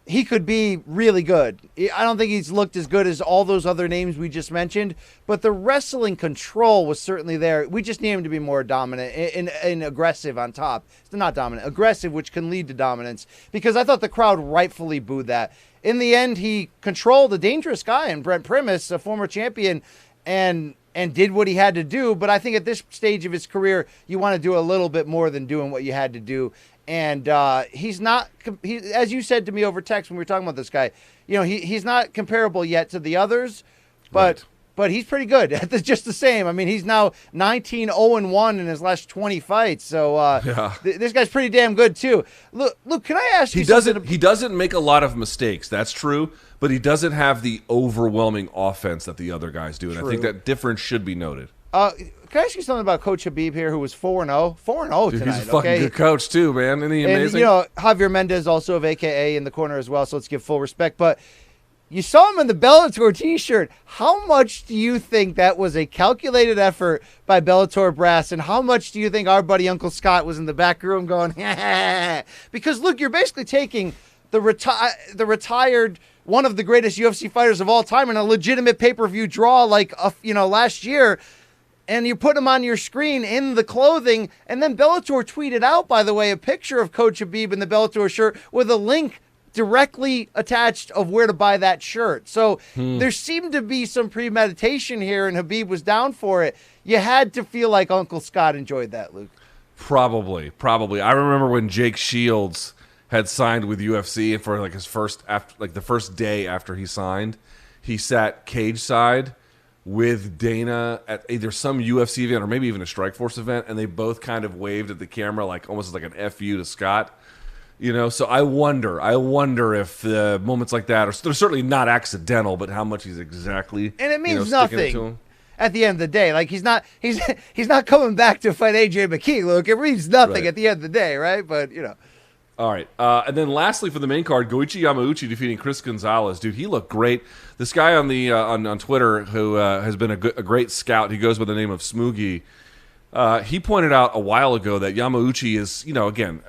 he could be really good. I don't think he's looked as good as all those other names we just mentioned, but the wrestling control was certainly there. We just need him to be more dominant and aggressive on top. Not dominant, aggressive, which can lead to dominance, because I thought the crowd rightfully booed that. In the end, he controlled a dangerous guy in Brent Primus, a former champion, and did what he had to do. But I think at this stage of his career, you want to do a little bit more than doing what you had to do. And he's not, as you said to me over text when we were talking about this guy, he's not comparable yet to the others, but he's pretty good. Just the same. I mean, he's now 19-0-1 in his last 20 fights. So this guy's pretty damn good too. Look, can I ask you something? He doesn't make a lot of mistakes. That's true. But he doesn't have the overwhelming offense that the other guys do. And I think that difference should be noted. Can I ask you something about Coach Habib here, who was 4-0? 4-0 tonight. He's a fucking good coach, too, man. Isn't he amazing? And, Javier Mendez also of AKA in the corner as well, so let's give full respect. But you saw him in the Bellator T-shirt. How much do you think that was a calculated effort by Bellator brass, and how much do you think our buddy Uncle Scott was in the back room going, because, look, you're basically taking the retired one of the greatest UFC fighters of all time in a legitimate pay-per-view draw like last year, and you put him on your screen in the clothing, and then Bellator tweeted out, by the way, a picture of Coach Habib in the Bellator shirt with a link directly attached of where to buy that shirt. So there seemed to be some premeditation here, and Habib was down for it. You had to feel like Uncle Scott enjoyed that, Luke. Probably. I remember when Jake Shields had signed with UFC, and for the first day after he signed, he sat cage side with Dana at either some UFC event or maybe even a Strikeforce event, and they both kind of waved at the camera almost like an FU to Scott. So I wonder if moments like that they're certainly not accidental, but how much he's exactly and it means nothing to him. At the end of the day, like he's not coming back to fight AJ McKee. Luke, it means nothing at the end of the day, right? But All right. And then lastly for the main card, Goichi Yamauchi defeating Chris Gonzalez. Dude, he looked great. This guy on the on Twitter who has been a great scout, he goes by the name of Smoogie. He pointed out a while ago that Yamauchi is, again,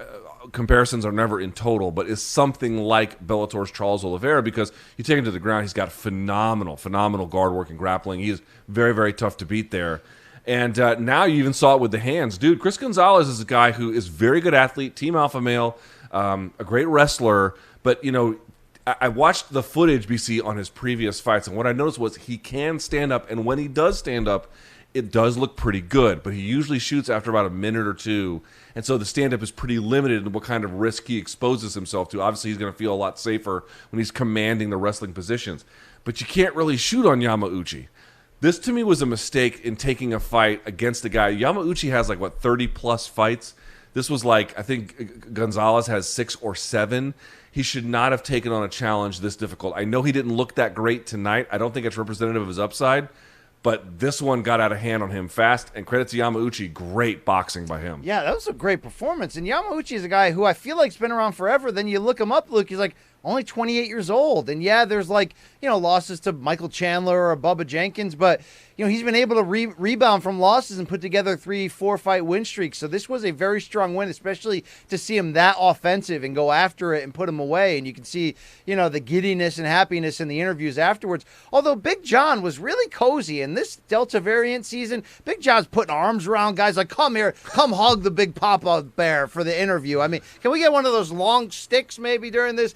comparisons are never in total, but is something like Bellator's Charles Oliveira because you take him to the ground, he's got phenomenal guard work and grappling. He is very, very tough to beat there. And now you even saw it with the hands. Dude, Chris Gonzalez is a guy who is very good athlete, team alpha male, a great wrestler. But, I watched the footage, BC, on his previous fights, and what I noticed was he can stand up, and when he does stand up, it does look pretty good, but he usually shoots after about a minute or two, and so the stand-up is pretty limited in what kind of risk he exposes himself to. Obviously, he's going to feel a lot safer when he's commanding the wrestling positions, but you can't really shoot on Yamauchi. This, to me, was a mistake in taking a fight against a guy. Yamauchi has, 30-plus fights. This was I think Gonzalez has 6 or 7. He should not have taken on a challenge this difficult. I know he didn't look that great tonight. I don't think it's representative of his upside. But this one got out of hand on him fast, and credit to Yamauchi, great boxing by him. Yeah, that was a great performance. And Yamauchi is a guy who I feel like's been around forever. Then you look him up, Luke, he's only 28 years old. And yeah, there's losses to Michael Chandler or Bubba Jenkins, but he's been able to rebound from losses and put together 3-4 fight win streaks. So this was a very strong win, especially to see him that offensive and go after it and put him away. And you can see, the giddiness and happiness in the interviews afterwards. Although Big John was really cozy in this Delta variant season. Big John's putting arms around guys come here, come hug the big Papa Bear for the interview. I mean, can we get one of those long sticks maybe during this?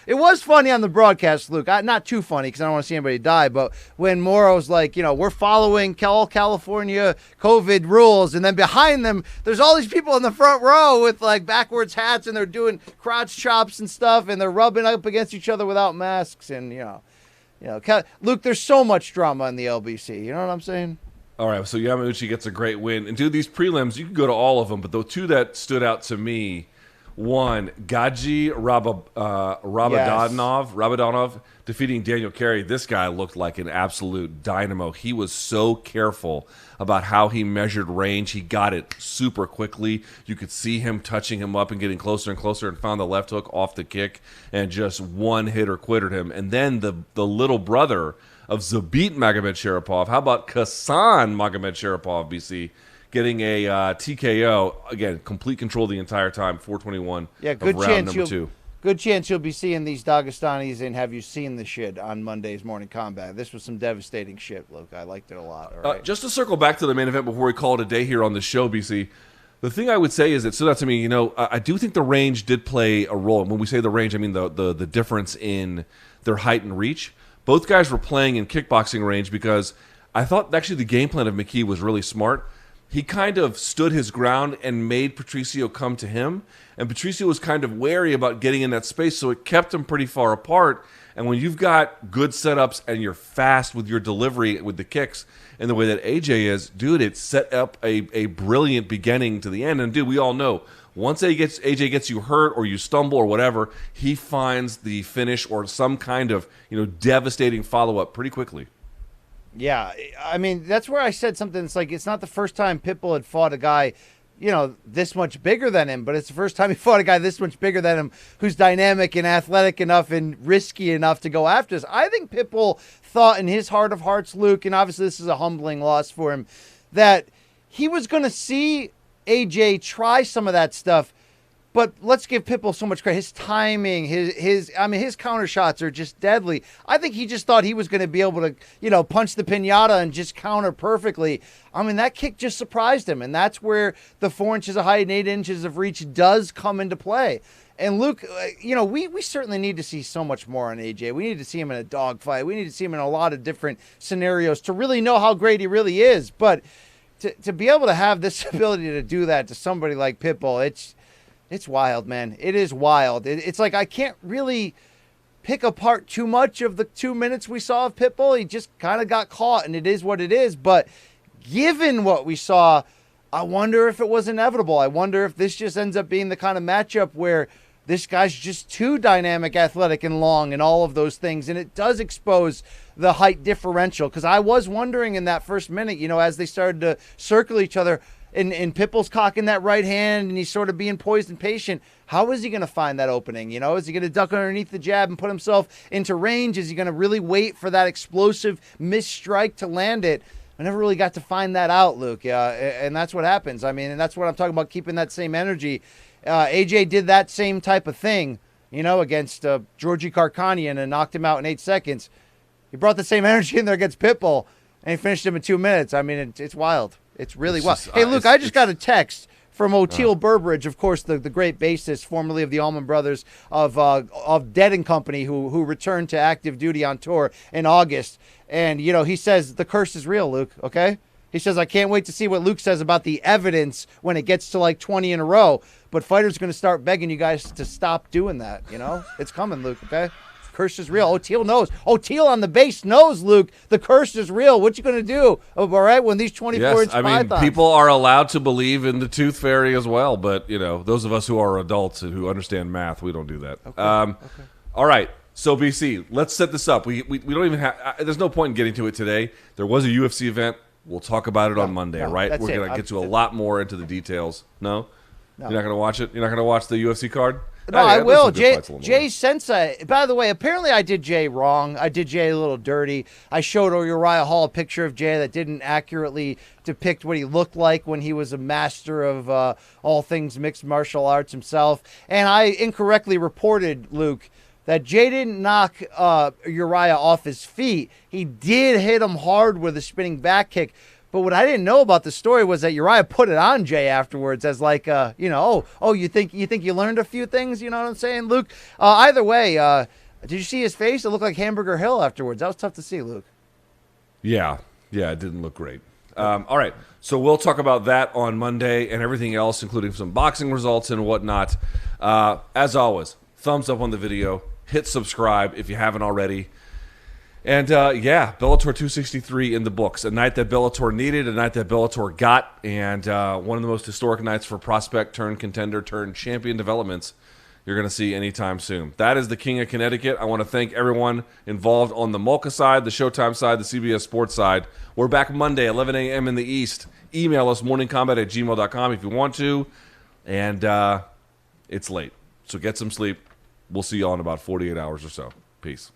It was funny on the broadcast, Luke. Not too funny because I don't want to see anybody die, but when Moro's we're following all California COVID rules, and then behind them, there's all these people in the front row with backwards hats, and they're doing crotch chops and stuff, and they're rubbing up against each other without masks, and Luke, there's so much drama in the LBC. You know what I'm saying? All right, so Yamauchi gets a great win, and dude, these prelims, you can go to all of them, but the two that stood out to me. One, Gaji Rabadanov defeating Daniel Carey. This guy looked like an absolute dynamo. He was so careful about how he measured range. He got it super quickly. You could see him touching him up and getting closer and closer, and found the left hook off the kick and just one hitter quittered him. And then the little brother of Zabit Magomedsharipov. How about Kasan Magomedsharipov, BC? Getting a TKO, again, complete control the entire time, 4:21 of round number 2. Good chance you'll be seeing these Dagestanis and Have You Seen the Shit on Monday's Morning Combat. This was some devastating shit, Luke. I liked it a lot. All right. Just to circle back to the main event before we call it a day here on the show, BC, the thing I would say is it stood out to me, I do think the range did play a role. And when we say the range, I mean the difference in their height and reach. Both guys were playing in kickboxing range because I thought actually the game plan of McKee was really smart. He kind of stood his ground and made Patricio come to him. And Patricio was kind of wary about getting in that space, so it kept him pretty far apart. And when you've got good setups and you're fast with your delivery with the kicks and the way that AJ is, dude, it set up a brilliant beginning to the end. And, dude, we all know, once AJ gets you hurt or you stumble or whatever, he finds the finish or some kind of devastating follow-up pretty quickly. Yeah, I mean, that's where I said something. It's it's not the first time Pitbull had fought a guy, this much bigger than him, but it's the first time he fought a guy this much bigger than him who's dynamic and athletic enough and risky enough to go after us. I think Pitbull thought in his heart of hearts, Luke, and obviously this is a humbling loss for him, that he was going to see AJ try some of that stuff. But let's give Pitbull so much credit. His timing, his counter shots are just deadly. I think he just thought he was going to be able to, punch the pinata and just counter perfectly. I mean, that kick just surprised him. And that's where the 4 inches of height and 8 inches of reach does come into play. And Luke, we certainly need to see so much more on AJ. We need to see him in a dogfight. We need to see him in a lot of different scenarios to really know how great he really is. But to be able to have this ability to do that to somebody like Pitbull, it's wild, man. It is wild. It's I can't really pick apart too much of the 2 minutes we saw of Pitbull. He just kind of got caught, and it is what it is. But given what we saw, I wonder if it was inevitable. I wonder if this just ends up being the kind of matchup where this guy's just too dynamic, athletic, and long, and all of those things. And it does expose the height differential. Because I was wondering in that first minute, as they started to circle each other, and Pitbull's cocking that right hand, and he's sort of being poised and patient. How is he going to find that opening? You know, is he going to duck underneath the jab and put himself into range? Is he going to really wait for that explosive missed strike to land it? I never really got to find that out, Luke. And that's what happens. I mean, and that's what I'm talking about, keeping that same energy. AJ did that same type of thing, you know, against Georgi Karkanian and knocked him out in 8 seconds. He brought the same energy in there against Pitbull, and he finished him in 2 minutes. I mean, it's wild. It's really wild. Hey, Luke, I just got a text from O'Teal Burbridge, of course, the great bassist, formerly of the Allman Brothers, of Dead and Company, who returned to active duty on tour in August. And, you know, he says the curse is real, Luke, okay? He says, I can't wait to see what Luke says about the evidence when it gets to like 20 in a row. But fighters are going to start begging you guys to stop doing that, you know? It's coming, Luke, okay? Curse is real. O'Teal knows. O'Teal on the base knows, Luke, the curse is real. What you going to do, all right, when these 24-inch pythons... people are allowed to believe in the tooth fairy as well, but, you know, those of us who are adults and who understand math, we don't do that. Okay. All right, so, BC, let's set this up. We don't even have... there's no point in getting to it today. There was a UFC event. We'll talk about it on Monday, right? We're going to get to a lot more into the details. No? You're not going to watch it? You're not going to watch the UFC card? No, I will. Jay Sensei. By the way, apparently I did Jay wrong. I did Jay a little dirty. I showed Uriah Hall a picture of Jay that didn't accurately depict what he looked like when he was a master of all things mixed martial arts himself. And I incorrectly reported, Luke, that Jay didn't knock Uriah off his feet. He did hit him hard with a spinning back kick. But what I didn't know about the story was that Uriah put it on Jay afterwards as like, you know, you think you learned a few things, you know what I'm saying, Luke? Either way, did you see his face? It looked like Hamburger Hill afterwards. That was tough to see, Luke. Yeah, it didn't look great. All right, so we'll talk about that on Monday and everything else, including some boxing results and whatnot. As always, thumbs up on the video. Hit subscribe if you haven't already. And, Bellator 263 in the books. A night that Bellator needed, a night that Bellator got, and one of the most historic nights for prospect turned contender turned champion developments you're going to see anytime soon. That is the King of Connecticut. I want to thank everyone involved on the Molka side, the Showtime side, the CBS Sports side. We're back Monday, 11 a.m. in the East. Email us, morningcombat@gmail.com if you want to. And it's late, so get some sleep. We'll see you all in about 48 hours or so. Peace.